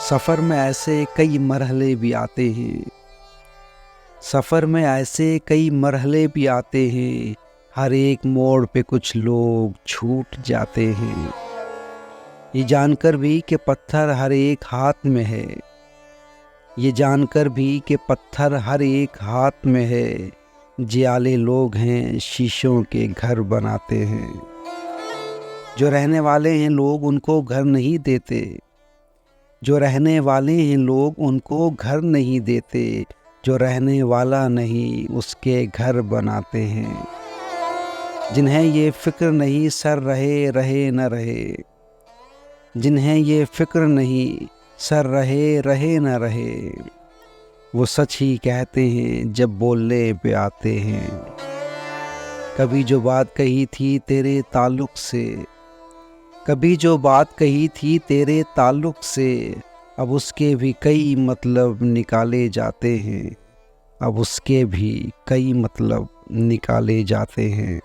सफ़र में ऐसे कई मरहले भी आते हैं, सफ़र में ऐसे कई मरहले भी आते हैं, हर एक मोड़ पे कुछ लोग छूट जाते हैं। ये जानकर भी कि पत्थर हर एक हाथ में है, ये जानकर भी कि पत्थर हर एक हाथ में है, जियाले लोग हैं शीशों के घर बनाते हैं। जो रहने वाले हैं लोग उनको घर नहीं देते, जो रहने वाले हैं लोग उनको घर नहीं देते, जो रहने वाला नहीं उसके घर बनाते हैं। जिन्हें ये फ़िक्र नहीं सर रहे रहे न रहे, जिन्हें ये फ़िक्र नहीं सर रहे रहे न रहे, वो सच ही कहते हैं जब बोलने पे आते हैं। कभी जो बात कही थी तेरे ताल्लुक़ से, कभी जो बात कही थी तेरे ताल्लुक़ से, अब उसके भी कई मतलब निकाले जाते हैं, अब उसके भी कई मतलब निकाले जाते हैं।